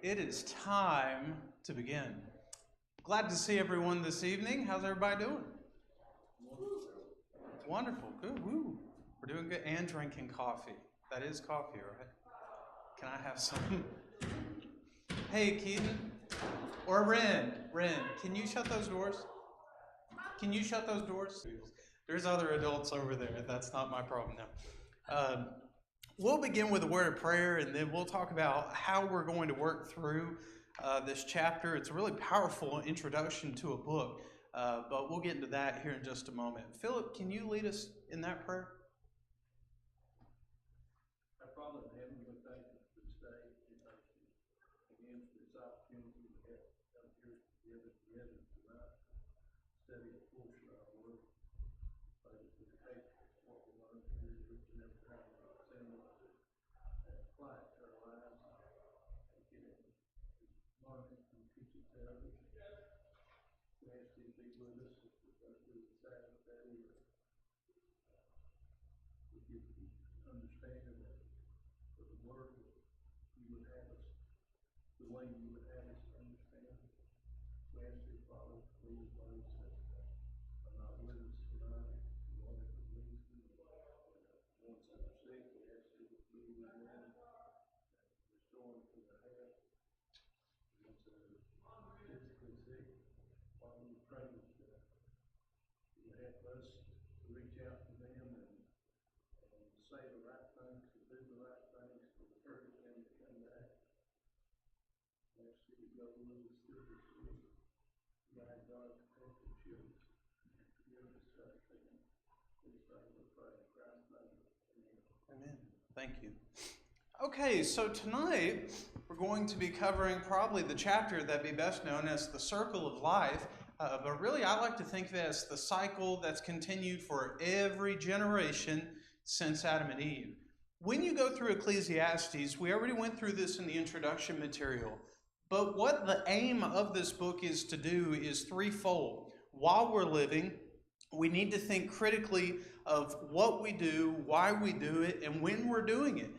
It is time to begin. Glad to see everyone this evening. How's everybody doing? Wonderful. Good. Woo. We're doing good and drinking coffee. That is coffee, right? Can I have some? Hey, Keaton. Or Ren, can you shut those doors? Can you shut those doors? There's other adults over there. That's not my problem now. We'll begin with a word of prayer, and then we'll talk about how we're going to work through this chapter. It's a really powerful introduction to a book, but we'll get into that here in just a moment. Philip, can you lead us in that prayer? Our Father in heaven, we thank you for this day. We thank you again for this opportunity to have come here together tonight, study a portion of our word. Pray that we take what we learn here each and every time we assemble and apply it to our lives. And get it, learn it, and teach it to others. We ask you to be with us as we go through the Sabbath day. We give you understanding of the word that you would have us, the way you would have us understand. We ask you, Father, to please those that are not with us tonight. Lord, if it leads them, ones that are sick, we ask you to be with them, restore them to their health. Ones that are physically sick, Father, we pray that you would help us to reach out to them and say the right things, to do the right things, to encourage them to come back. I ask you to go with us through this week. Guide, God, protect and shield us. Give us everything. Please, Father, we pray in Christ's name. Amen. Thank you. Okay, so tonight we're going to be covering probably the chapter that'd be best known as the circle of life. But really, I like to think of it as the cycle that's continued for every generation since Adam and Eve. When you go through Ecclesiastes, we already went through this in the introduction material, but what the aim of this book is to do is threefold. While we're living, we need to think critically of what we do, why we do it, and when we're doing it.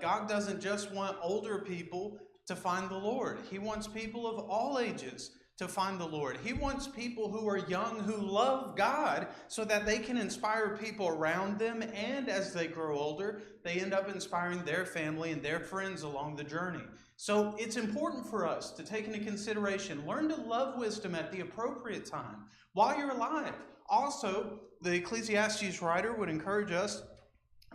God doesn't just want older people to find the Lord. He wants people of all ages to find the Lord. He wants people who are young, who love God, so that they can inspire people around them, and as they grow older, they end up inspiring their family and their friends along the journey. So it's important for us to take into consideration, learn to love wisdom at the appropriate time while you're alive. Also, the Ecclesiastes writer would encourage us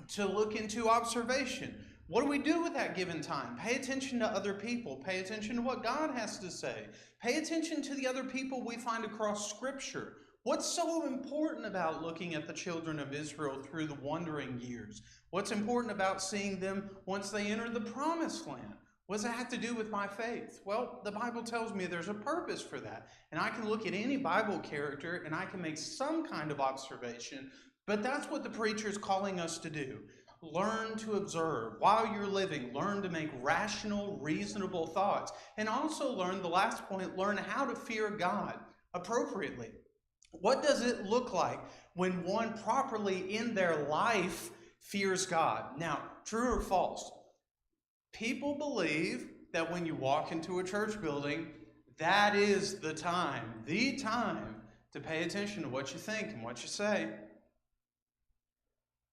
to look into observation. What do we do with that given time? Pay attention to other people. Pay attention to what God has to say. Pay attention to the other people we find across Scripture. What's so important about looking at the children of Israel through the wandering years? What's important about seeing them once they enter the promised land? What does that have to do with my faith? Well, the Bible tells me there's a purpose for that. And I can look at any Bible character and I can make some kind of observation, but that's what the preacher is calling us to do. Learn to observe. While you're living, learn to make rational, reasonable thoughts. And also learn, the last point, learn how to fear God appropriately. What does it look like when one properly in their life fears God? Now, true or false? People believe that when you walk into a church building, that is the time to pay attention to what you think and what you say.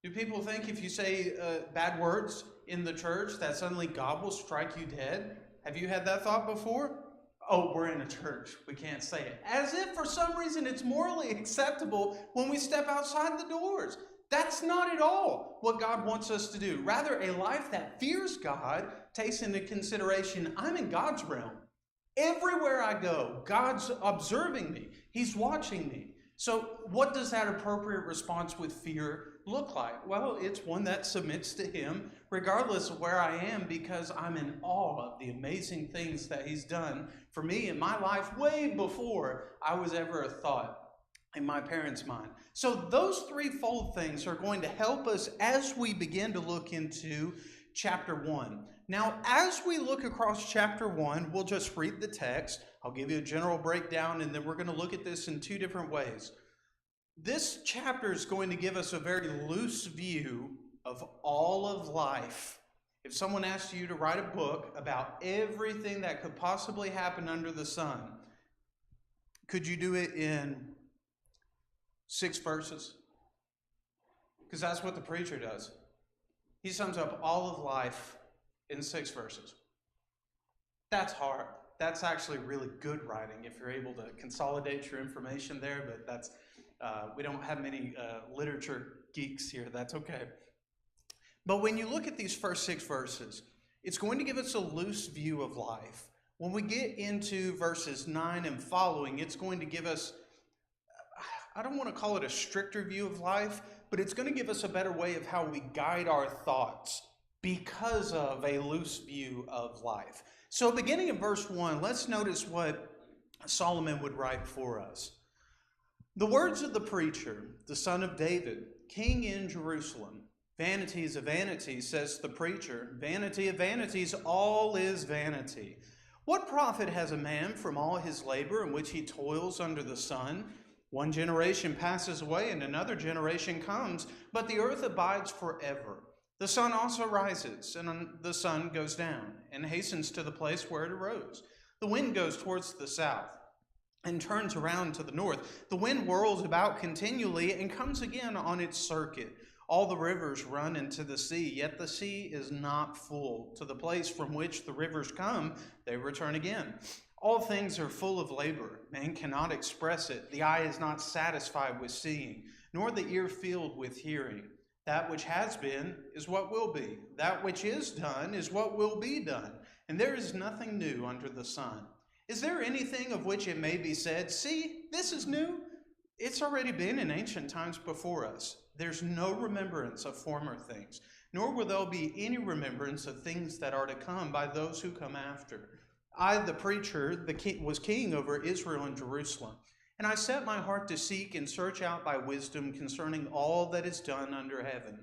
Do people think if you say bad words in the church that suddenly God will strike you dead? Have you had that thought before? Oh, we're in a church. We can't say it. As if for some reason it's morally acceptable when we step outside the doors. That's not at all what God wants us to do. Rather, a life that fears God takes into consideration, I'm in God's realm. Everywhere I go, God's observing me. He's watching me. So what does that appropriate response with fear look like? Well, it's one that submits to Him regardless of where I am, because I'm in awe of the amazing things that He's done for me in my life way before I was ever a thought in my parents' mind. So those threefold things are going to help us as we begin to look into chapter 1. Now, as we look across chapter 1, we'll just read the text. I'll give you a general breakdown, and then we're going to look at this in two different ways. This chapter is going to give us a very loose view of all of life If someone asked you to write a book about everything that could possibly happen under the sun, could you do it in 6 verses? Because that's what the preacher does. He sums up all of life in 6 verses. That's hard. That's actually really good writing if you're able to consolidate your information there, but that's we don't have many literature geeks here. That's okay. But when you look at these first 6 verses, it's going to give us a loose view of life. When we get into verses 9 and following, it's going to give us, I don't want to call it a stricter view of life, but it's going to give us a better way of how we guide our thoughts because of a loose view of life. So beginning in verse 1, let's notice what Solomon would write for us. The words of the preacher, the son of David, king in Jerusalem. Vanities of vanities, says the preacher. Vanity of vanities, all is vanity. What profit has a man from all his labor in which he toils under the sun? One generation passes away and another generation comes, but the earth abides forever. The sun also rises, and the sun goes down, and hastens to the place where it arose. The wind goes towards the south, and turns around to the north. The wind whirls about continually, and comes again on its circuit. All the rivers run into the sea, yet the sea is not full. To the place from which the rivers come, they return again. All things are full of labor. Man cannot express it. The eye is not satisfied with seeing, nor the ear filled with hearing. That which has been is what will be. That which is done is what will be done. And there is nothing new under the sun. Is there anything of which it may be said, see, this is new? It's already been in ancient times before us. There's no remembrance of former things, nor will there be any remembrance of things that are to come by those who come after. I, the preacher, was king over Israel and Jerusalem. And I set my heart to seek and search out by wisdom concerning all that is done under heaven.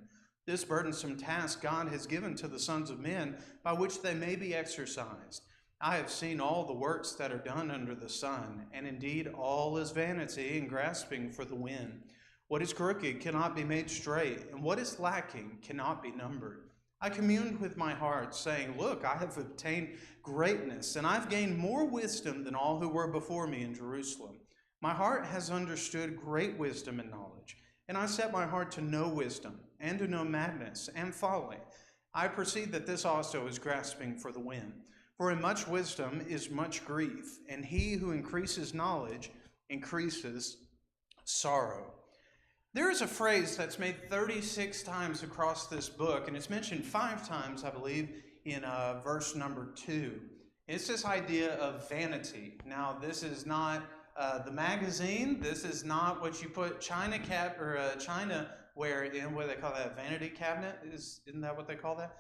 This burdensome task God has given to the sons of men, by which they may be exercised. I have seen all the works that are done under the sun, and indeed all is vanity and grasping for the wind. What is crooked cannot be made straight, and what is lacking cannot be numbered. I communed with my heart, saying, look, I have obtained greatness, and I've gained more wisdom than all who were before me in Jerusalem. My heart has understood great wisdom and knowledge, and I set my heart to know wisdom, and to know madness and folly. I perceive that this also is grasping for the wind. For in much wisdom is much grief, and he who increases knowledge increases sorrow. There is a phrase that's made 36 times across this book, and it's mentioned 5 times, I believe, in verse number 2. It's this idea of vanity. Now, this is not the magazine. This is not what you put China ware in. What do they call that? Vanity cabinet? Isn't that what they call that?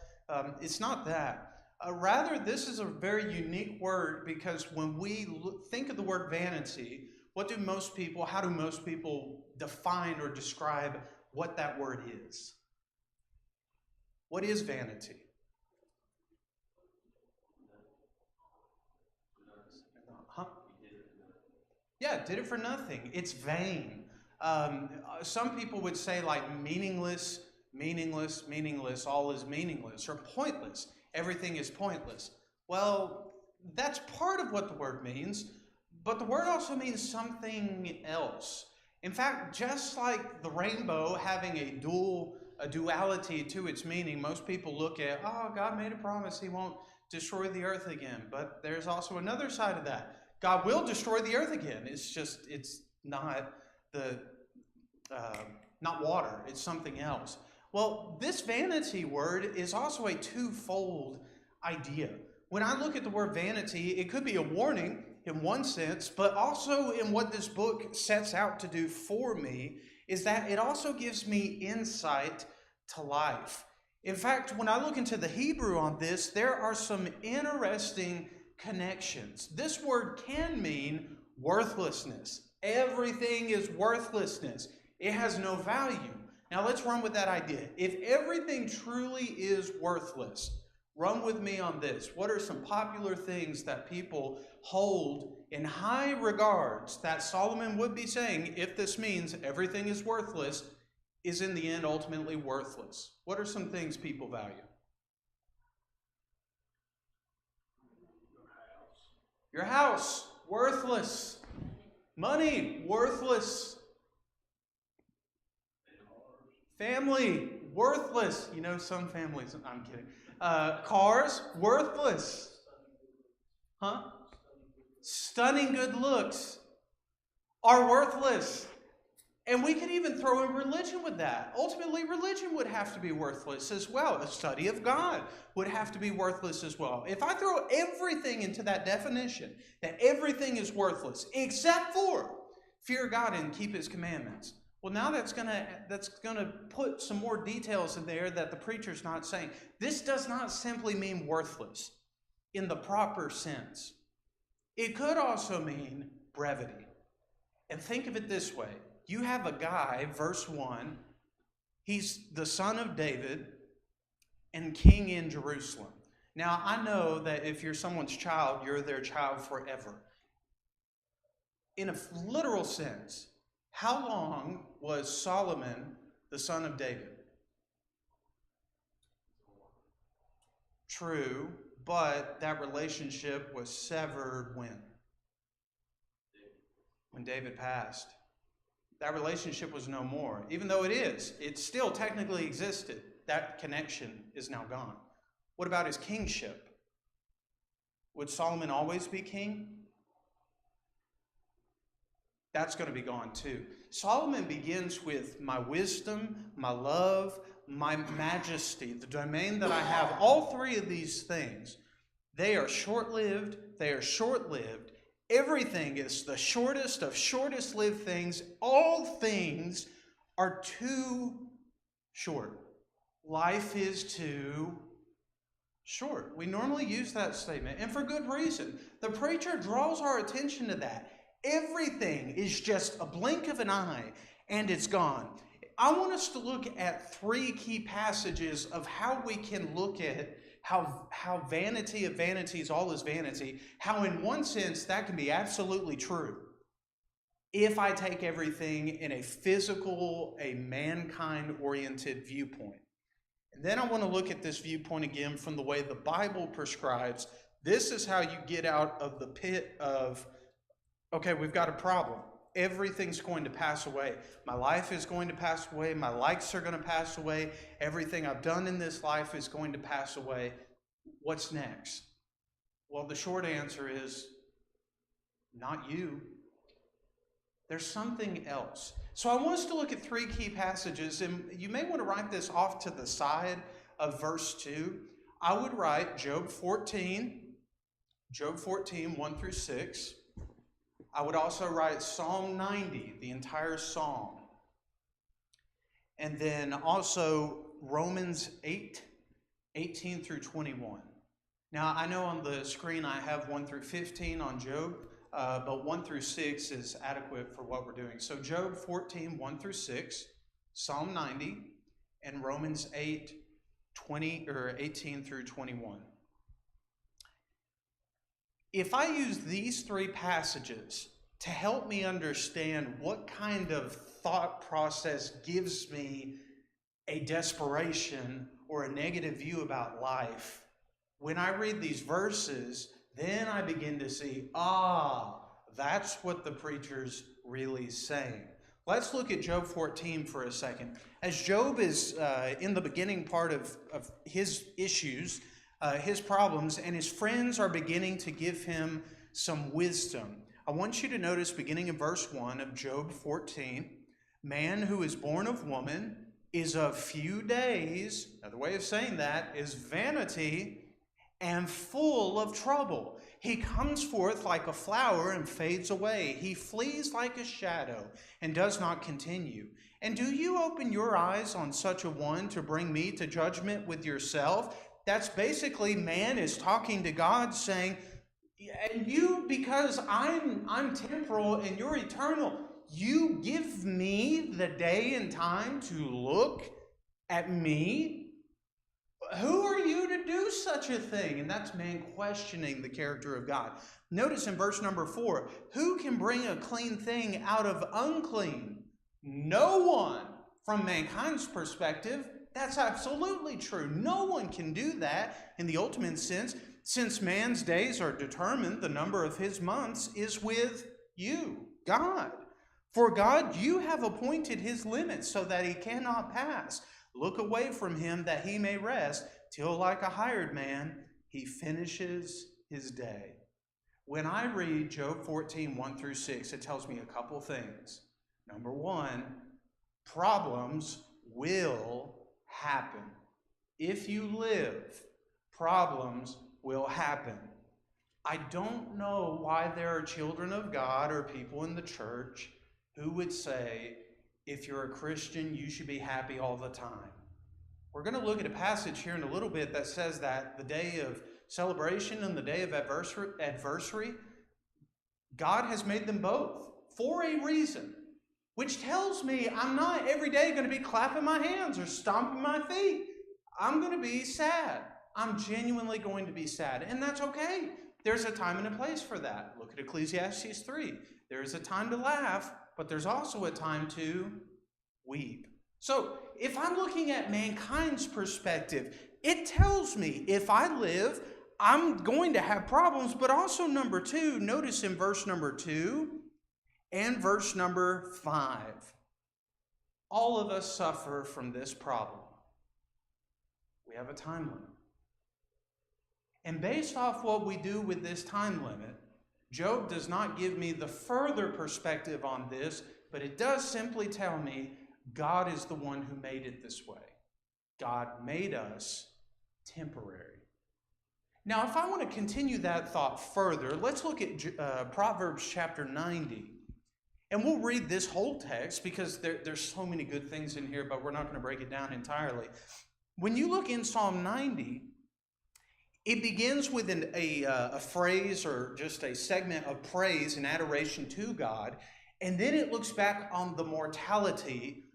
It's not that. Rather, this is a very unique word because when we think of the word vanity, how do most people define or describe what that word is? What is vanity? Huh? Yeah, did it for nothing. It's vain. Some people would say like meaningless, all is meaningless, or pointless. Everything is pointless. Well, that's part of what the word means, but the word also means something else. In fact, just like the rainbow having a duality to its meaning, most people look at, oh, God made a promise he won't destroy the earth again. But there's also another side of that. God will destroy the earth again. It's not not water. It's something else. Well, this vanity word is also a twofold idea. When I look at the word vanity, it could be a warning in one sense, but also in what this book sets out to do for me is that it also gives me insight to life. In fact, when I look into the Hebrew on this, there are some interesting connections. This word can mean worthlessness. Everything is worthlessness. It has no value. Now let's run with that idea. If everything truly is worthless, run with me on this. What are some popular things that people hold in high regards that Solomon would be saying, if this means everything is worthless, is in the end ultimately worthless? What are some things people value? Your house, worthless. Money, worthless. Family, worthless. You know, some families, I'm kidding. Cars, worthless. Huh? Stunning good looks are worthless. And we could even throw in religion with that. Ultimately, religion would have to be worthless as well. A study of God would have to be worthless as well. If I throw everything into that definition, that everything is worthless, except for fear God and keep His commandments, well, now that's gonna put some more details in there that the preacher's not saying. This does not simply mean worthless in the proper sense. It could also mean brevity. And think of it this way. You have a guy, verse 1, he's the son of David and king in Jerusalem. Now, I know that if you're someone's child, you're their child forever. In a literal sense, how long was Solomon the son of David? True, but that relationship was severed when? When David passed. That relationship was no more. Even though it still technically existed. That connection is now gone. What about his kingship? Would Solomon always be king? That's going to be gone too. Solomon begins with my wisdom, my love, my majesty, the domain that I have. All three of these things, they are short-lived. They are short-lived. Everything is the shortest of shortest lived things. All things are too short. Life is too short. We normally use that statement, and for good reason. The preacher draws our attention to that. Everything is just a blink of an eye, and it's gone. I want us to look at three key passages of how we can look at how vanity of vanities, all is vanity, how in one sense that can be absolutely true if I take everything in a physical, a mankind-oriented viewpoint. And then I want to look at this viewpoint again from the way the Bible prescribes. This is how you get out of the pit of, okay, we've got a problem. Everything's going to pass away. My life is going to pass away. My likes are going to pass away. Everything I've done in this life is going to pass away. What's next? Well, the short answer is not you. There's something else. So I want us to look at three key passages, and you may want to write this off to the side of verse 2. I would write Job 14, 1 through 6. I would also write Psalm 90, the entire psalm. And then also Romans 8, 18 through 21. Now, I know on the screen I have 1 through 15 on Job, but 1 through 6 is adequate for what we're doing. So Job 14, 1 through 6, Psalm 90, and Romans 8, 18 through 21. If I use these three passages to help me understand what kind of thought process gives me a desperation or a negative view about life, when I read these verses, then I begin to see, that's what the preacher's really saying. Let's look at Job 14 for a second. As Job is in the beginning part of his issues, his problems, and his friends are beginning to give him some wisdom. I want you to notice, beginning in verse 1 of Job 14, man who is born of woman is of few days. Another way of saying that is vanity and full of trouble. He comes forth like a flower and fades away. He flees like a shadow and does not continue. And do you open your eyes on such a one to bring me to judgment with yourself? That's basically man is talking to God saying, and you, because I'm temporal and you're eternal, you give me the day and time to look at me? Who are you to do such a thing? And that's man questioning the character of God. Notice in verse number 4, who can bring a clean thing out of unclean? No one. From mankind's perspective, that's absolutely true. No one can do that in the ultimate sense. Since man's days are determined, the number of his months is with you, God. For God, you have appointed his limits so that he cannot pass. Look away from him that he may rest, till like a hired man, he finishes his day. When I read Job 14, 1 through 6, it tells me a couple things. Number one, problems will happen. If you live, problems will happen. I don't know why there are children of God or people in the church who would say, if you're a Christian, you should be happy all the time. We're going to look at a passage here in a little bit that says that the day of celebration and the day of adversary, God has made them both for a reason, which tells me I'm not every day going to be clapping my hands or stomping my feet. I'm going to be sad. I'm genuinely going to be sad, and that's okay. There's a time and a place for that. Look at Ecclesiastes 3. There is a time to laugh, but there's also a time to weep. So if I'm looking at mankind's perspective, it tells me if I live, I'm going to have problems, but also number 2, notice in verse number 2 and verse number 5, all of us suffer from this problem. We have a time limit. And based off what we do with this time limit, Job does not give me the further perspective on this, but it does simply tell me God is the one who made it this way. God made us temporary. Now, if I want to continue that thought further, let's look at Proverbs chapter 90. And we'll read this whole text because there's so many good things in here, but we're not going to break it down entirely. When you look in Psalm 90, it begins with a phrase or just a segment of praise and adoration to God, and then it looks back on the mortality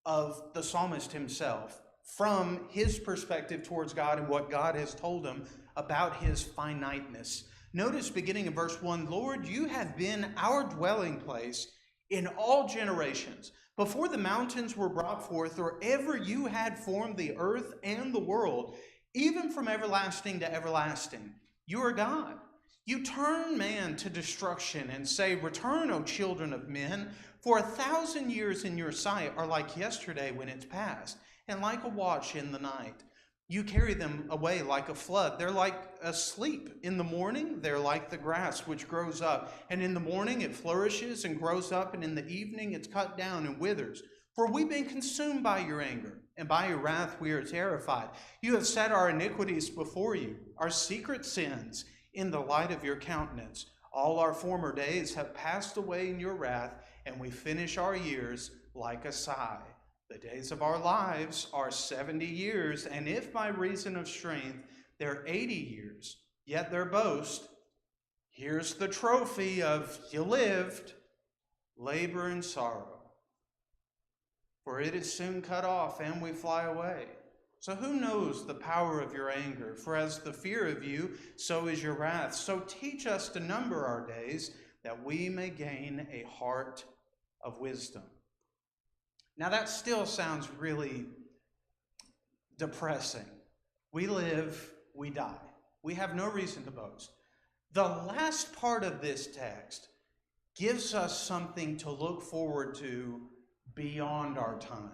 of the psalmist himself from his perspective towards God and what God has told him about his finiteness. Notice beginning in verse 1, Lord, you have been our dwelling place in all generations. Before the mountains were brought forth, or ever you had formed the earth and the world, even from everlasting to everlasting, you are God. You turn man to destruction and say, return, O children of men, for 1,000 years in your sight are like yesterday when it's past, and like a watch in the night. You carry them away like a flood. They're like asleep. In the morning, they're like the grass which grows up. And in the morning it flourishes and grows up, and in the evening it's cut down and withers. For we've been consumed by your anger, and by your wrath we are terrified. You have set our iniquities before you, our secret sins in the light of your countenance. All our former days have passed away in your wrath, and we finish our years like a sigh. The days of our lives are 70 years, and if by reason of strength they're 80 years, yet their boast, here's the trophy of you lived, labor and sorrow. For it is soon cut off, and we fly away. So who knows the power of your anger? For as the fear of you, so is your wrath. So teach us to number our days, that we may gain a heart of wisdom. Now that still sounds really depressing. We live, we die. We have no reason to boast. The last part of this text gives us something to look forward to beyond our time.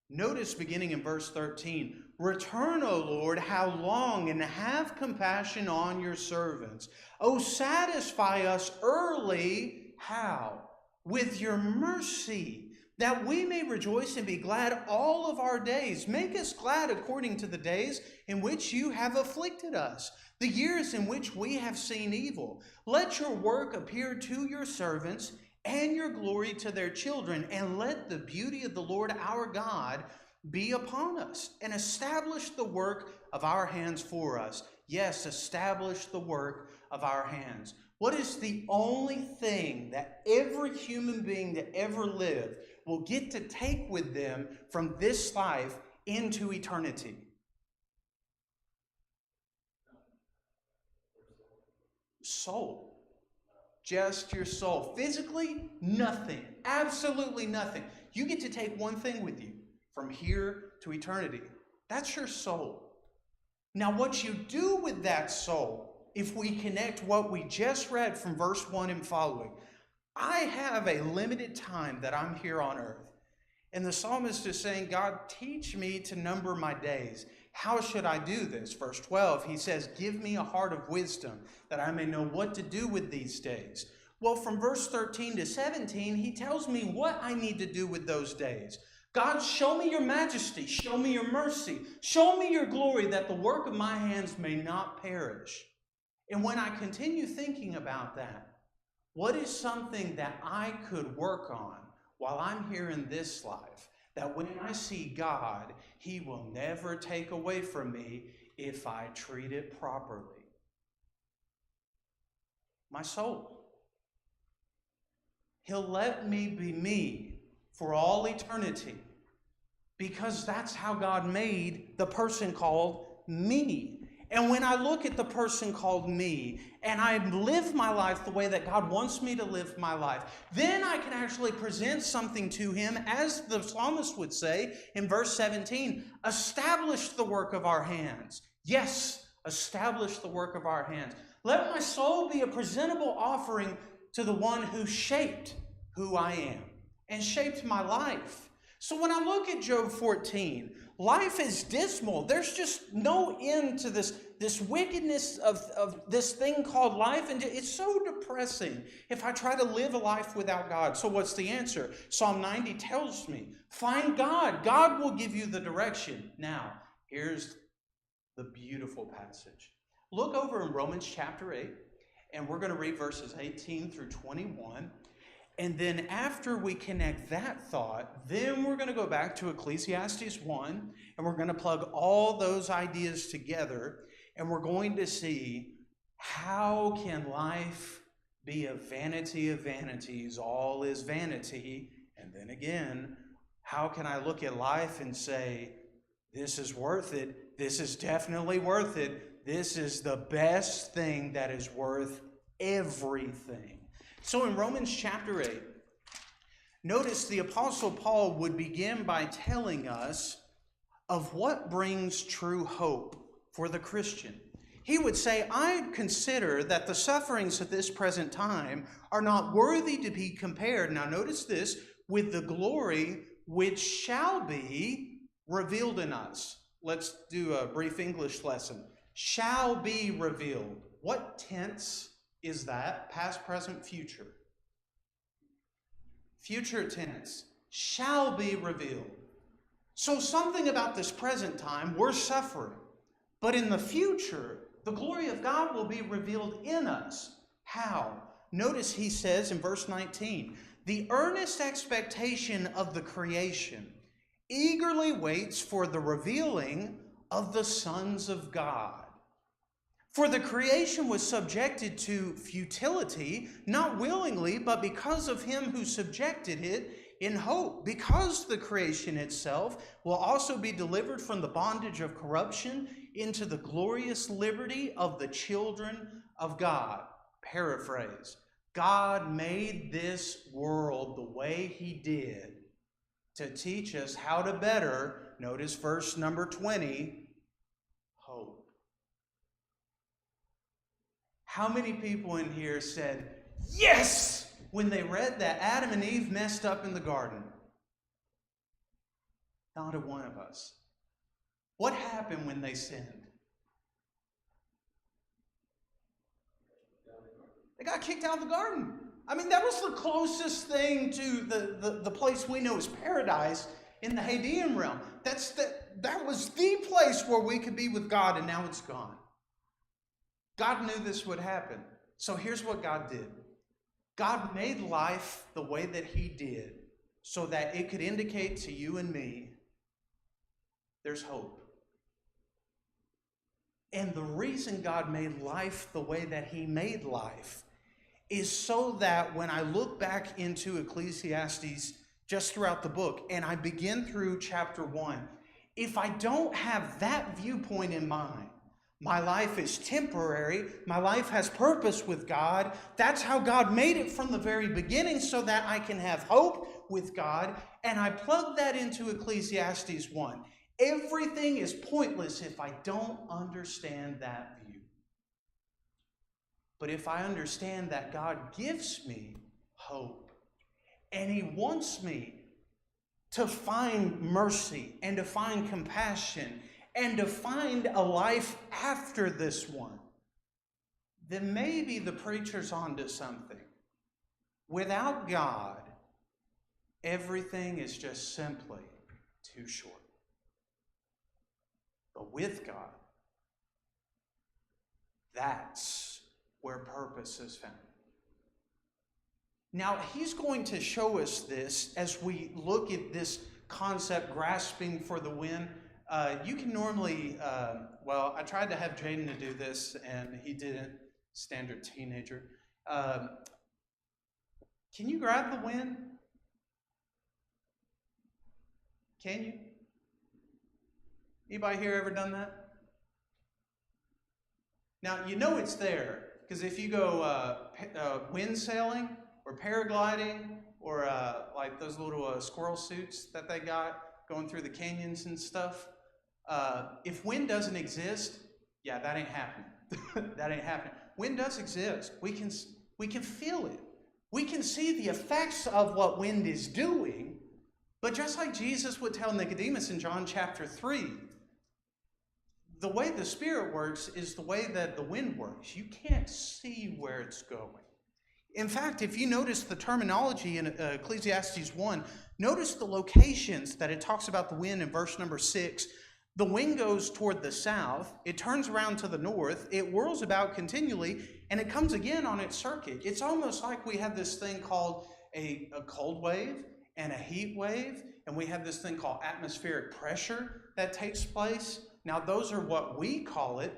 Notice beginning in verse 13, return, O Lord, how long, and have compassion on your servants. O satisfy us early, how? With your mercy, that we may rejoice and be glad all of our days. Make us glad according to the days in which you have afflicted us, the years in which we have seen evil. Let your work appear to your servants, and your glory to their children, and let the beauty of the Lord our God be upon us, and establish the work of our hands for us. Yes, establish the work of our hands. What is the only thing that every human being that ever lived will get to take with them from this life into eternity? Soul. Just your soul. Physically, nothing. Absolutely nothing. You get to take one thing with you from here to eternity. That's your soul. Now, what you do with that soul, if we connect what we just read from verse 1 and following, I have a limited time that I'm here on earth. And the psalmist is saying, God, teach me to number my days. How should I do this? Verse 12, he says, give me a heart of wisdom that I may know what to do with these days. Well, from verse 13 to 17, he tells me what I need to do with those days. God, show me your majesty, show me your mercy, show me your glory, that the work of my hands may not perish. And when I continue thinking about that, what is something that I could work on while I'm here in this life, that when I see God, he will never take away from me if I treat it properly? My soul. He'll let me be me for all eternity, because that's how God made the person called me. And when I look at the person called me, and I live my life the way that God wants me to live my life, then I can actually present something to him, as the psalmist would say in verse 17, establish the work of our hands. Yes, establish the work of our hands. Let my soul be a presentable offering to the one who shaped who I am and shaped my life. So when I look at Job 14, life is dismal. There's just no end to this wickedness of this thing called life, and it's so depressing if I try to live a life without God. So what's the answer? Psalm 90 tells me, find God. God will give you the direction. Now, here's the beautiful passage. Look over in Romans chapter 8, and we're going to read verses 18 through 21. And then after we connect that thought, then we're going to go back to Ecclesiastes 1, and we're going to plug all those ideas together, and we're going to see how can life be a vanity of vanities, all is vanity, and then again, how can I look at life and say, this is worth it, this is definitely worth it, this is the best thing that is worth everything. So in Romans chapter 8, notice the Apostle Paul would begin by telling us of what brings true hope for the Christian. He would say, I consider that the sufferings of this present time are not worthy to be compared, now notice this, with the glory which shall be revealed in us. Let's do a brief English lesson. Shall be revealed. What tense is that? Past, present, future. Future tense. Shall be revealed. So something about this present time, we're suffering. But in the future, the glory of God will be revealed in us. How? Notice he says in verse 19, the earnest expectation of the creation eagerly waits for the revealing of the sons of God. For the creation was subjected to futility, not willingly, but because of him who subjected it in hope. Because the creation itself will also be delivered from the bondage of corruption into the glorious liberty of the children of God. Paraphrase. God made this world the way he did to teach us how to better, notice verse number 20, hope. How many people in here said, yes, when they read that Adam and Eve messed up in the garden? Not a one of us. What happened when they sinned? They got kicked out of the garden. I mean, that was the closest thing to the place we know as paradise in the Hadean realm. That was the place where we could be with God, and now it's gone. God knew this would happen. So here's what God did. God made life the way that he did so that it could indicate to you and me there's hope. And the reason God made life the way that he made life is so that when I look back into Ecclesiastes just throughout the book and I begin through chapter 1, if I don't have that viewpoint in mind, my life is temporary. My life has purpose with God. That's how God made it from the very beginning, so that I can have hope with God. And I plug that into Ecclesiastes 1. Everything is pointless if I don't understand that view. But if I understand that God gives me hope, and He wants me to find mercy and to find compassion and to find a life after this one, then maybe the preacher's onto something. Without God, everything is just simply too short. But with God, that's where purpose is found. Now, he's going to show us this as we look at this concept, grasping for the wind. You can normally, I tried to have Jaden to do this, and he didn't. Standard teenager. Can you grab the wind? Can you? Anybody here ever done that? Now, you know it's there, because if you go wind sailing or paragliding or like those little squirrel suits that they got going through the canyons and stuff, if wind doesn't exist, yeah, that ain't happening. That ain't happening. Wind does exist. We can feel it. We can see the effects of what wind is doing, but just like Jesus would tell Nicodemus in John chapter 3, the way the Spirit works is the way that the wind works. You can't see where it's going. In fact, if you notice the terminology in Ecclesiastes 1, notice the locations that it talks about the wind in verse number 6. The wind goes toward the south, it turns around to the north, it whirls about continually, and it comes again on its circuit. It's almost like we have this thing called a cold wave and a heat wave, and we have this thing called atmospheric pressure that takes place. Now, those are what we call it,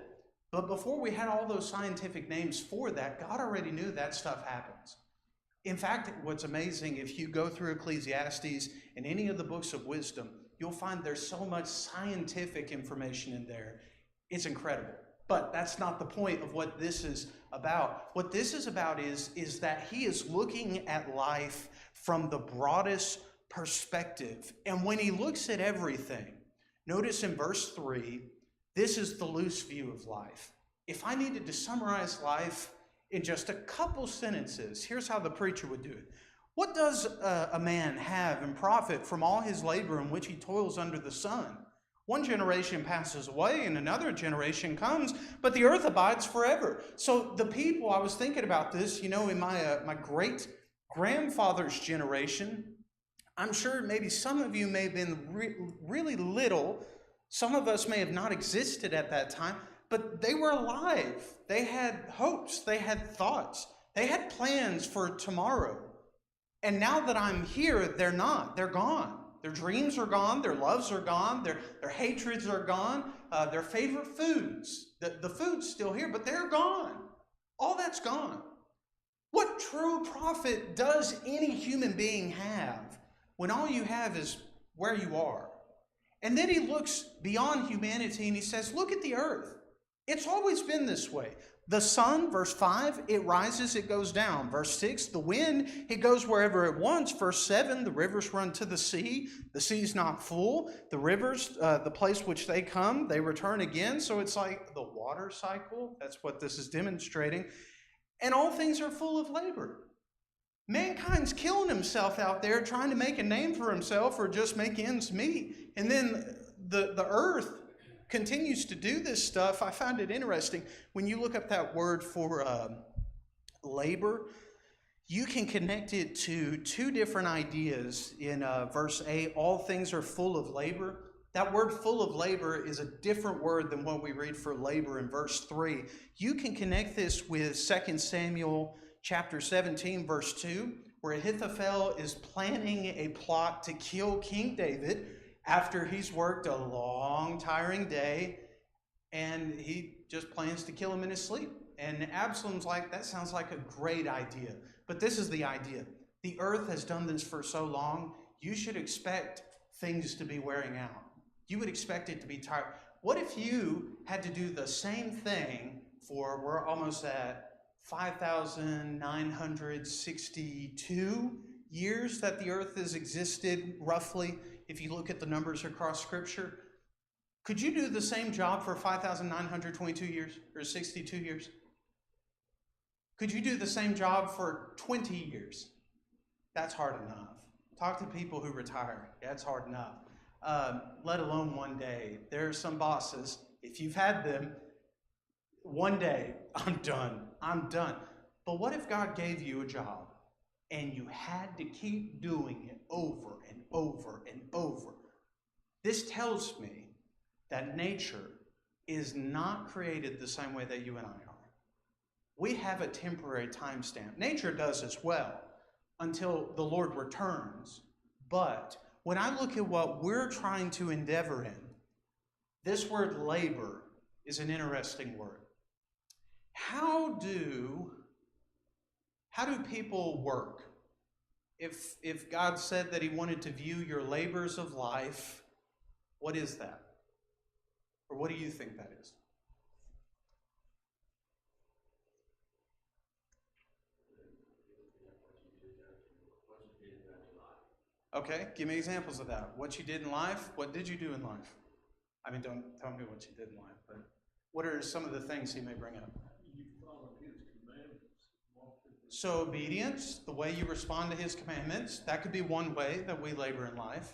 but before we had all those scientific names for that, God already knew that stuff happens. In fact, what's amazing, if you go through Ecclesiastes and any of the books of wisdom, you'll find there's so much scientific information in there. It's incredible. But that's not the point of what this is about. What this is about is that he is looking at life from the broadest perspective. And when he looks at everything, notice in verse 3, this is the loose view of life. If I needed to summarize life in just a couple sentences, here's how the preacher would do it. What does a man have and profit from all his labor in which he toils under the sun? One generation passes away and another generation comes, but the earth abides forever. So the people, I was thinking about this, in my great-grandfather's generation, I'm sure maybe some of you may have been really little. Some of us may have not existed at that time, but they were alive. They had hopes. They had thoughts. They had plans for tomorrow. And now that I'm here, they're not. They're gone. Their dreams are gone. Their loves are gone. Their hatreds are gone. Their favorite foods. The food's still here, but they're gone. All that's gone. What true profit does any human being have when all you have is where you are? And then he looks beyond humanity and he says, look at the earth. It's always been this way. The sun, verse 5, it rises, it goes down. Verse 6, the wind, it goes wherever it wants. Verse 7, the rivers run to the sea. The sea's not full. The rivers, the place which they come, they return again. So it's like the water cycle. That's what this is demonstrating. And all things are full of labor. Mankind's killing himself out there trying to make a name for himself or just make ends meet. And then the earth continues to do this stuff. I find it interesting. When you look up that word for labor, you can connect it to two different ideas. In verse 8, all things are full of labor. That word full of labor is a different word than what we read for labor in verse 3. You can connect this with 2 Samuel chapter 17, verse 2, where Ahithophel is planning a plot to kill King David after he's worked a long, tiring day, and he just plans to kill him in his sleep. And Absalom's like, that sounds like a great idea. But this is the idea. The earth has done this for so long, you should expect things to be wearing out. You would expect it to be tired. What if you had to do the same thing for, we're almost at 5,962 years that the earth has existed, roughly, if you look at the numbers across Scripture. Could you do the same job for 5,922 years or 62 years? Could you do the same job for 20 years? That's hard enough. Talk to people who retire. That's hard enough. Let alone one day. There are some bosses, if you've had them, one day, I'm done. But what if God gave you a job and you had to keep doing it over and over and over? This tells me that nature is not created the same way that you and I are. We have a temporary timestamp. Nature does as well until the Lord returns. But when I look at what we're trying to endeavor in, this word labor is an interesting word. How do people work? If God said that he wanted to view your labors of life, what is that? Or what do you think that is? Okay, give me examples of that. What you did in life? What did you do in life? I mean, don't tell me what you did in life, but what are some of the things he may bring up? You follow his commandments. So obedience, the way you respond to his commandments, that could be one way that we labor in life.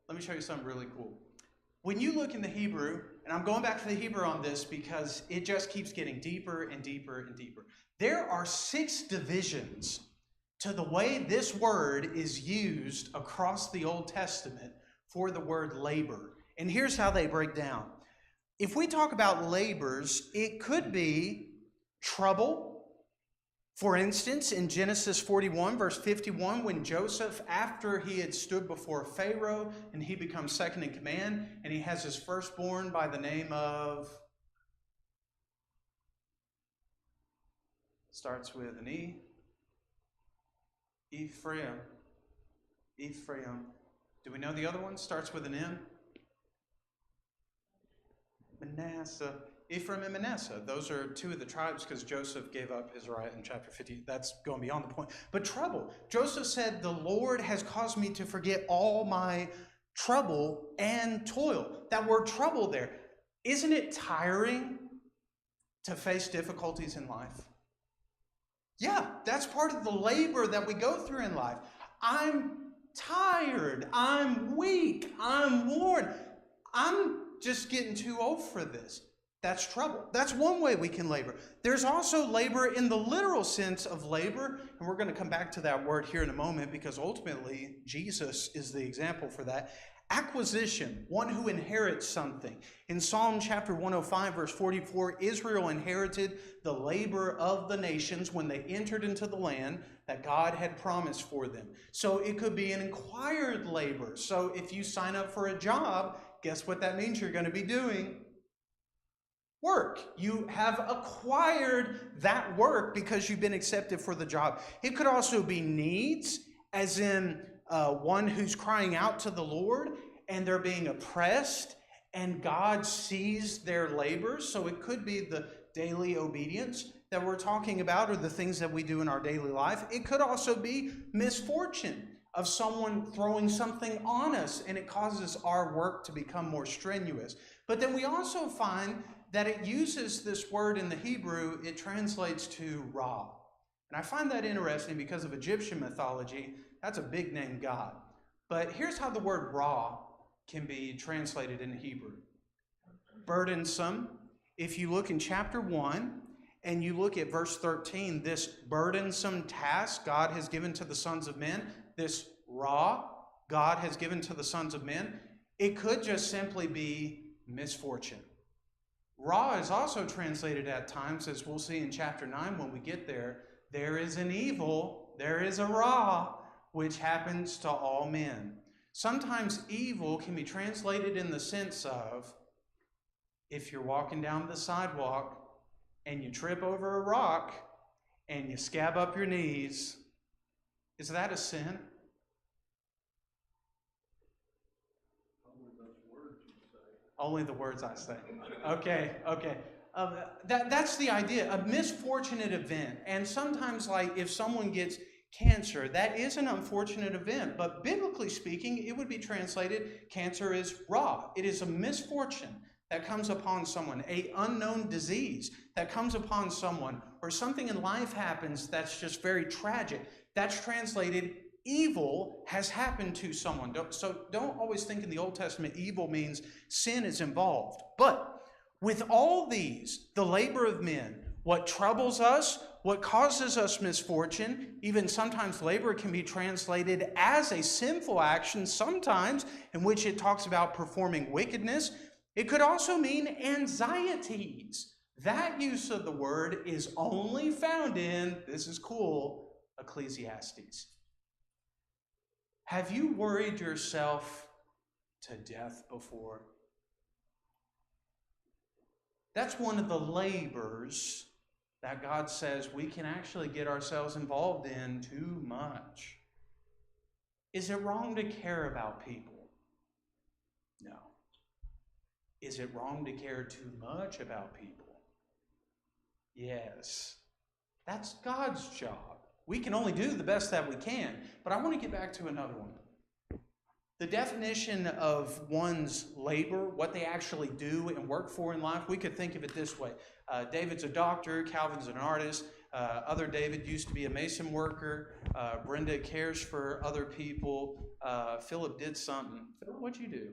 Let me show you something really cool. When you look in the Hebrew, and I'm going back to the Hebrew on this because it just keeps getting deeper and deeper and deeper. There are 6 divisions to the way this word is used across the Old Testament for the word labor. And here's how they break down. If we talk about labors, it could be trouble. For instance, in Genesis 41, verse 51, when Joseph, after he had stood before Pharaoh and he becomes second in command, and he has his firstborn by the name of, starts with an E, Ephraim. Do we know the other one? Starts with an M? Manasseh. Ephraim and Manasseh. Those are 2 of the tribes because Joseph gave up his right in chapter 50. That's going beyond the point. But trouble. Joseph said, the Lord has caused me to forget all my trouble and toil. That word trouble there. Isn't it tiring to face difficulties in life? Yeah, that's part of the labor that we go through in life. I'm tired. I'm weak. I'm worn. I'm just getting too old for this. That's trouble. That's one way we can labor. There's also labor in the literal sense of labor, and we're going to come back to that word here in a moment because ultimately Jesus is the example for that. Acquisition, one who inherits something. In Psalm chapter 105, verse 44, Israel inherited the labor of the nations when they entered into the land that God had promised for them. So it could be an acquired labor. So if you sign up for a job, guess what that means you're going to be doing? Work. You have acquired that work because you've been accepted for the job. It could also be needs, as in one who's crying out to the Lord and they're being oppressed and God sees their labors. So it could be the daily obedience that we're talking about or the things that we do in our daily life. It could also be misfortune of someone throwing something on us and it causes our work to become more strenuous. But then we also find that it uses this word in the Hebrew, it translates to Ra. And I find that interesting because of Egyptian mythology. That's a big name God. But here's how the word Ra can be translated in Hebrew. Burdensome. If you look in chapter 1 and you look at verse 13, this burdensome task God has given to the sons of men, this Ra God has given to the sons of men, it could just simply be misfortune. Ra is also translated at times, as we'll see in chapter 9 when we get there, there is an evil, there is a Ra, which happens to all men. Sometimes evil can be translated in the sense of, if you're walking down the sidewalk and you trip over a rock and you scab up your knees, is that a sin? Only the words I say. Okay. That's the idea, a misfortunate event. And sometimes, like, if someone gets cancer. That is an unfortunate event, but biblically speaking, it would be translated, cancer is ra. It is a misfortune that comes upon someone, an unknown disease that comes upon someone, or something in life happens that's just very tragic. That's translated, evil has happened to someone. So don't always think in the Old Testament evil means sin is involved. But with all these, the labor of men, what troubles us, what causes us misfortune, even sometimes labor can be translated as a sinful action, sometimes in which it talks about performing wickedness. It could also mean anxieties. That use of the word is only found in, this is cool, Ecclesiastes. Have you worried yourself to death before? That's one of the labors that God says we can actually get ourselves involved in too much. Is it wrong to care about people? No. Is it wrong to care too much about people? Yes. That's God's job. We can only do the best that we can. But I want to get back to another one. The definition of one's labor, what they actually do and work for in life, we could think of it this way. David's a doctor, Calvin's an artist, other David used to be a mason worker, Brenda cares for other people, Philip did something. Philip, what'd you do?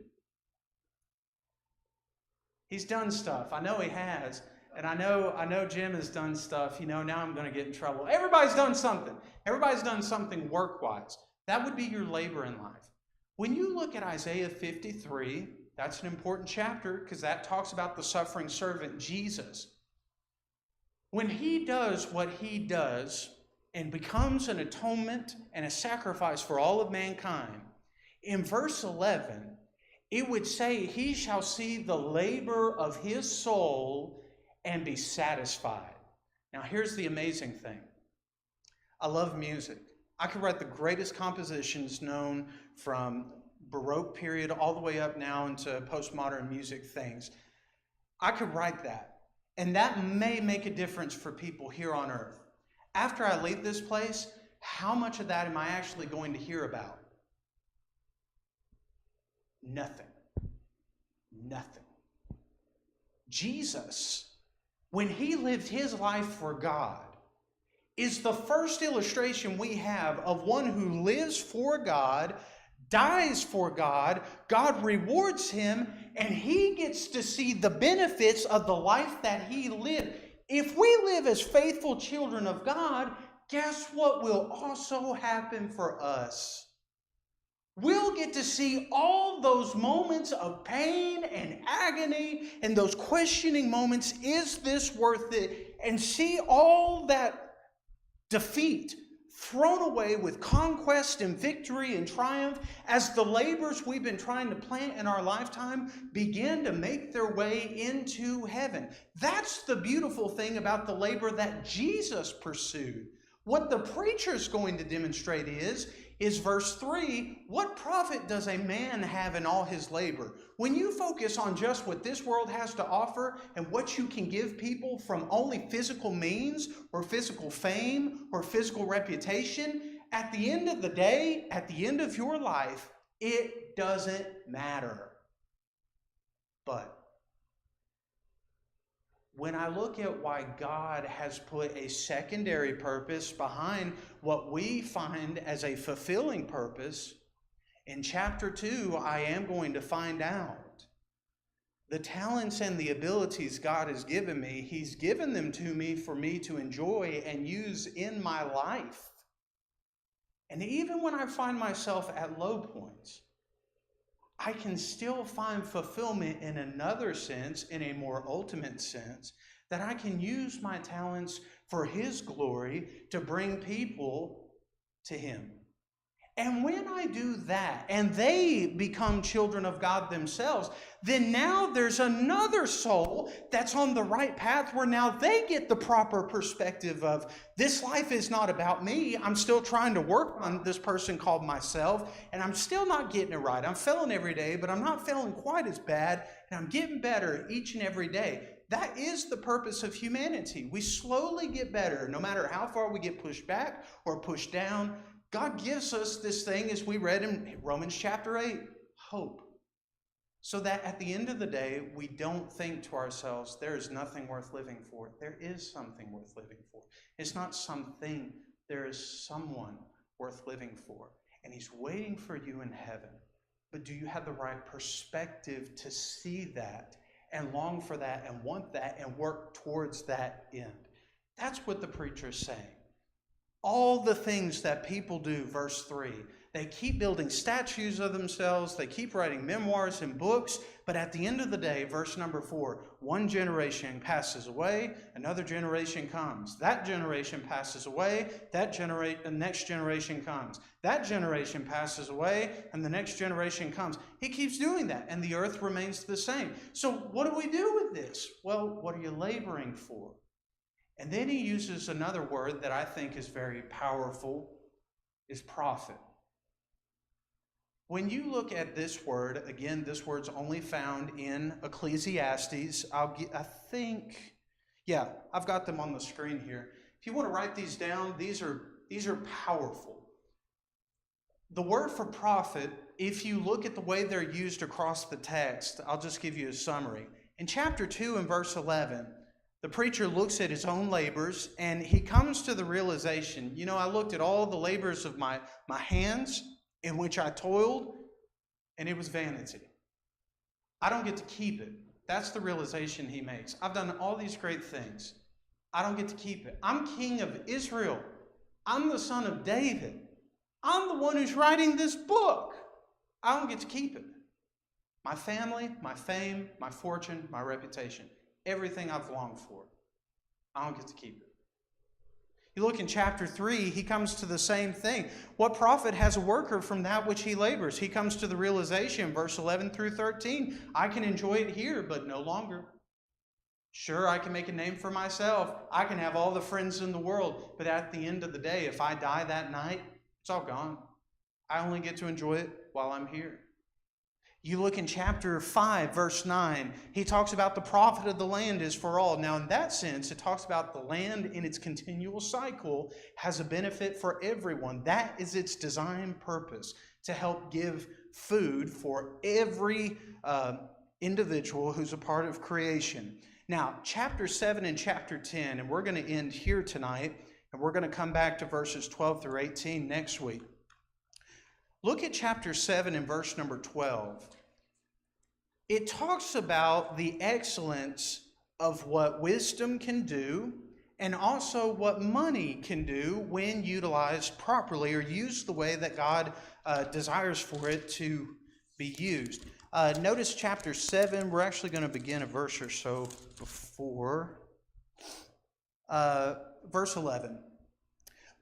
He's done stuff. I know he has. And I know Jim has done stuff. Now I'm going to get in trouble. Everybody's done something. Everybody's done something work-wise. That would be your labor in life. When you look at Isaiah 53, that's an important chapter because that talks about the suffering servant, Jesus. When he does what he does and becomes an atonement and a sacrifice for all of mankind, in verse 11, it would say, he shall see the labor of his soul and be satisfied. Now, here's the amazing thing. I love music. I could write the greatest compositions known from Baroque period all the way up now into postmodern music things. I could write that. And that may make a difference for people here on earth. After I leave this place, how much of that am I actually going to hear about? Nothing. Nothing. Jesus, when he lived his life for God, is the first illustration we have of one who lives for God, dies for God, God rewards him, and he gets to see the benefits of the life that he lived. If we live as faithful children of God, guess what will also happen for us? We'll get to see all those moments of pain and agony and those questioning moments, is this worth it? And see all that defeat thrown away with conquest and victory and triumph as the labors we've been trying to plant in our lifetime begin to make their way into heaven. That's the beautiful thing about the labor that Jesus pursued. What the preacher's going to demonstrate is verse 3, what profit does a man have in all his labor? When you focus on just what this world has to offer and what you can give people from only physical means or physical fame or physical reputation, at the end of the day, at the end of your life, it doesn't matter. But when I look at why God has put a secondary purpose behind what we find as a fulfilling purpose, in chapter 2, I am going to find out. The talents and the abilities God has given me, he's given them to me for me to enjoy and use in my life. And even when I find myself at low points, I can still find fulfillment in another sense, in a more ultimate sense, that I can use my talents for his glory to bring people to him. And when I do that, and they become children of God themselves, then now there's another soul that's on the right path where now they get the proper perspective of, this life is not about me. I'm still trying to work on this person called myself, and I'm still not getting it right. I'm failing every day, but I'm not failing quite as bad, and I'm getting better each and every day. That is the purpose of humanity. We slowly get better, no matter how far we get pushed back or pushed down. God gives us this thing, as we read in Romans chapter 8, hope. So that at the end of the day, we don't think to ourselves, there is nothing worth living for. There is something worth living for. It's not something, there is someone worth living for. And he's waiting for you in heaven. But do you have the right perspective to see that and long for that and want that and work towards that end? That's what the preacher is saying. All the things that people do, verse 3, they keep building statues of themselves, they keep writing memoirs and books, but at the end of the day, verse number 4, one generation passes away, another generation comes. That generation passes away, the next generation comes. That generation passes away, and the next generation comes. He keeps doing that, and the earth remains the same. So what do we do with this? Well, what are you laboring for? And then he uses another word that I think is very powerful, is profit. When you look at this word, again, this word's only found in Ecclesiastes. I've got them on the screen here. If you want to write these down, these are powerful. The word for profit, if you look at the way they're used across the text, I'll just give you a summary. In chapter 2 and verse 11, the preacher looks at his own labors, and he comes to the realization, I looked at all the labors of my hands in which I toiled, and it was vanity. I don't get to keep it. That's the realization he makes. I've done all these great things. I don't get to keep it. I'm king of Israel. I'm the son of David. I'm the one who's writing this book. I don't get to keep it. My family, my fame, my fortune, my reputation. Everything I've longed for, I don't get to keep it. You look in chapter 3, he comes to the same thing. What profit has a worker from that which he labors? He comes to the realization, verse 11 through 13, I can enjoy it here, but no longer. Sure, I can make a name for myself. I can have all the friends in the world, but at the end of the day, if I die that night, it's all gone. I only get to enjoy it while I'm here. You look in chapter 5, verse 9, he talks about the profit of the land is for all. Now, in that sense, it talks about the land in its continual cycle has a benefit for everyone. That is its design purpose, to help give food for every individual who's a part of creation. Now, chapter 7 and chapter 10, and we're going to end here tonight, and we're going to come back to verses 12 through 18 next week. Look at chapter 7 and verse number 12. It talks about the excellence of what wisdom can do and also what money can do when utilized properly or used the way that God desires for it to be used. Notice chapter 7. We're actually going to begin a verse or so before. Verse 11.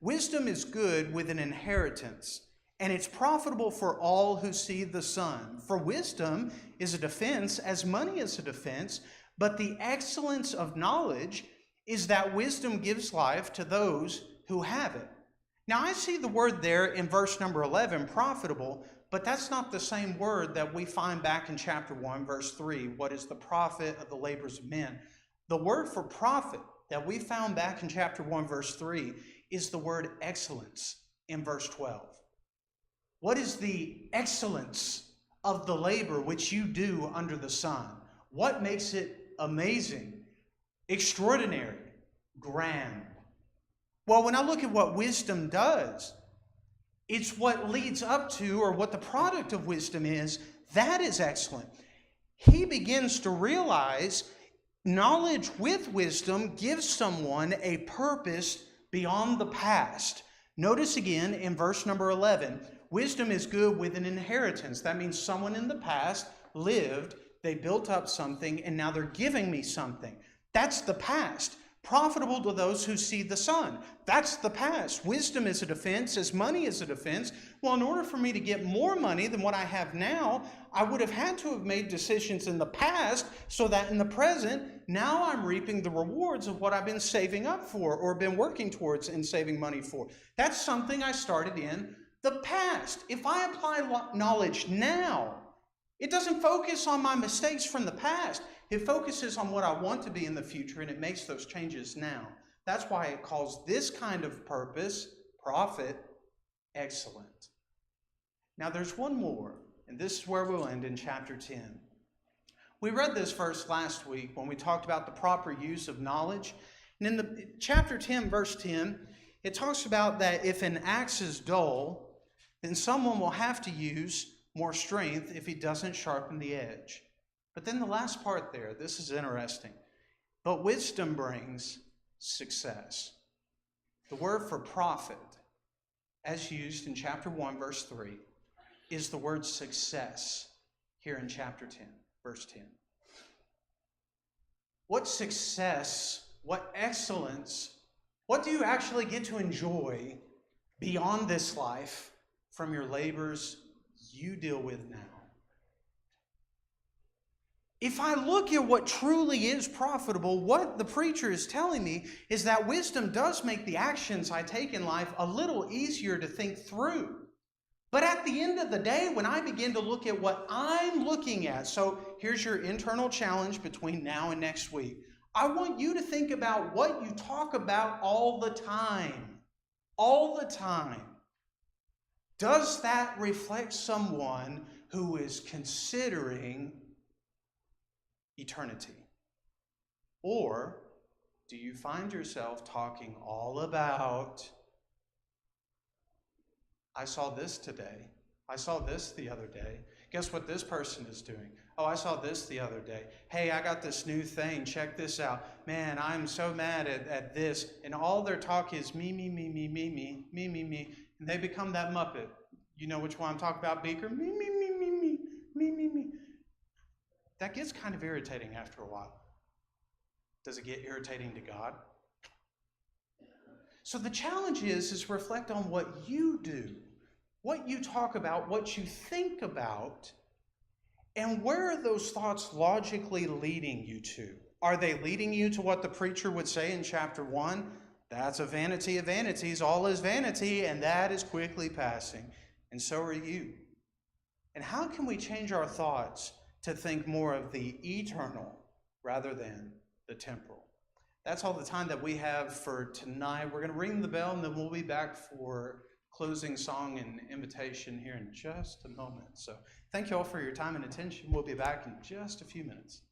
Wisdom is good with an inheritance, and it's profitable for all who see the sun. For wisdom is a defense, as money is a defense, but the excellence of knowledge is that wisdom gives life to those who have it. Now, I see the word there in verse number 11, profitable, but that's not the same word that we find back in chapter 1, verse 3. What is the profit of the labors of men? The word for profit that we found back in chapter 1, verse 3 is the word excellence in verse 12. What is the excellence of the labor which you do under the sun? What makes it amazing, extraordinary, grand? Well, when I look at what wisdom does, it's what leads up to, or what the product of wisdom is, that is excellent. He begins to realize knowledge with wisdom gives someone a purpose beyond the past. Notice again in verse number 11, wisdom is good with an inheritance. That means someone in the past lived, they built up something, and now they're giving me something. That's the past. Profitable to those who see the sun. That's the past. Wisdom is a defense, as money is a defense. Well, in order for me to get more money than what I have now, I would have had to have made decisions in the past so that in the present, now I'm reaping the rewards of what I've been saving up for or been working towards and saving money for. That's something I started in the past. If I apply knowledge now, it doesn't focus on my mistakes from the past. It focuses on what I want to be in the future, and it makes those changes now. That's why it calls this kind of purpose, profit, excellent. Now there's one more, and this is where we'll end in chapter 10. We read this verse last week when we talked about the proper use of knowledge. And in the chapter 10, verse 10, it talks about that if an axe is dull, then someone will have to use more strength if he doesn't sharpen the edge. But then the last part there, this is interesting. But wisdom brings success. The word for profit, as used in chapter 1, verse 3, is the word success here in chapter 10, verse 10. What success, what excellence, what do you actually get to enjoy beyond this life from your labors you deal with now? If I look at what truly is profitable, what the preacher is telling me is that wisdom does make the actions I take in life a little easier to think through. But at the end of the day, when I begin to look at what I'm looking at, so here's your internal challenge between now and next week. I want you to think about what you talk about all the time. All the time. Does that reflect someone who is considering eternity? Or do you find yourself talking all about, I saw this today. I saw this the other day. Guess what this person is doing? Oh, I saw this the other day. Hey, I got this new thing. Check this out. Man, I'm so mad at this. And all their talk is me, me, me, me, me, me, me, me, me. And they become that Muppet. You know which one I'm talking about, Beaker? Me, me, me, me, me, me, me, me. That gets kind of irritating after a while. Does it get irritating to God? So the challenge is reflect on what you do, what you talk about, what you think about, and where are those thoughts logically leading you to? Are they leading you to what the preacher would say in chapter 1? That's a vanity of vanities. All is vanity, and that is quickly passing. And so are you. And how can we change our thoughts to think more of the eternal rather than the temporal? That's all the time that we have for tonight. We're going to ring the bell, and then we'll be back for closing song and invitation here in just a moment. So thank you all for your time and attention. We'll be back in just a few minutes.